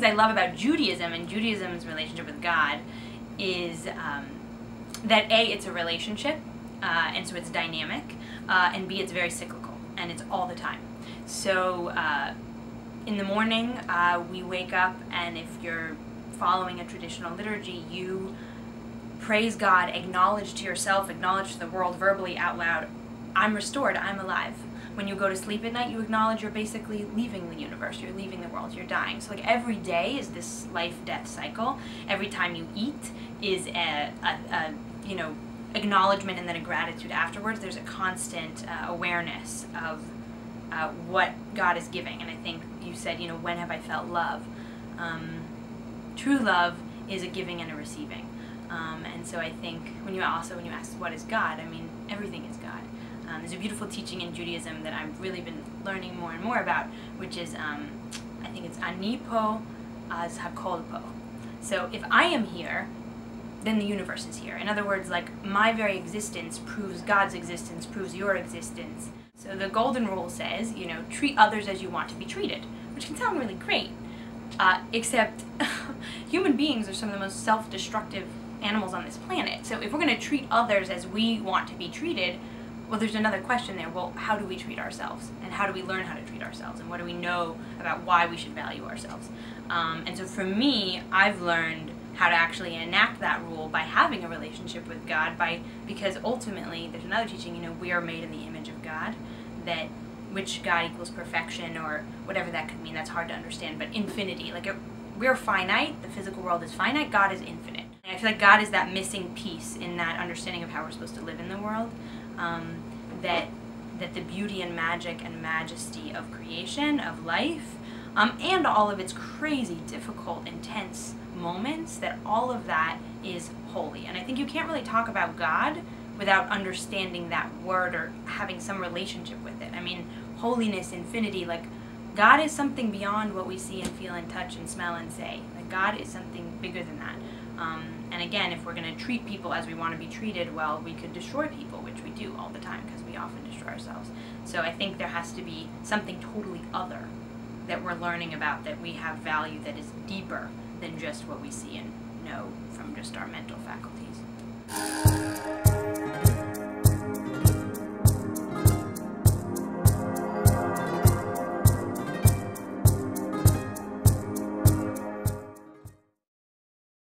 things I love about Judaism and Judaism's relationship with God is that A, it's a relationship, and so it's dynamic, and B, it's very cyclical, and it's all the time. So in the morning, we wake up, and if you're following a traditional liturgy, you praise God, acknowledge to yourself, acknowledge to the world verbally out loud, I'm restored, I'm alive. When you go to sleep at night, you acknowledge you're basically leaving the universe, you're leaving the world, you're dying. So like every day is this life-death cycle. Every time you eat is a you know, acknowledgement and then a gratitude afterwards. There's a constant awareness of what God is giving. And I think you said, you know, when have I felt love? True love is a giving and a receiving. And so I think when you ask what is God, I mean, everything is God. There's a beautiful teaching in Judaism that I've really been learning more and more about, which is, I think it's Ani po az hakol po. So if I am here, then the universe is here. In other words, like my very existence proves God's existence, proves your existence. So the golden rule says, you know, treat others as you want to be treated, which can sound really great, except human beings are some of the most self-destructive animals on this planet. So if we're going to treat others as we want to be treated, well, there's another question there. Well, how do we treat ourselves? And how do we learn how to treat ourselves? And what do we know about why we should value ourselves? And so for me, I've learned how to actually enact that rule by having a relationship with God, because ultimately, there's another teaching, you know, we are made in the image of God, that which God equals perfection, or whatever that could mean. That's hard to understand, but infinity. Like, we're finite, the physical world is finite, God is infinite. And I feel like God is that missing piece in that understanding of how we're supposed to live in the world. That the beauty and magic and majesty of creation, of life, and all of its crazy, difficult, intense moments, that all of that is holy. And I think you can't really talk about God without understanding that word or having some relationship with it. I mean, holiness, infinity, like God is something beyond what we see and feel and touch and smell and say. Like God is something bigger than that. And again, if we're going to treat people as we want to be treated, well, we could destroy people, which we do all the time because we often destroy ourselves. So I think there has to be something totally other that we're learning about, that we have value that is deeper than just what we see and know from just our mental faculties.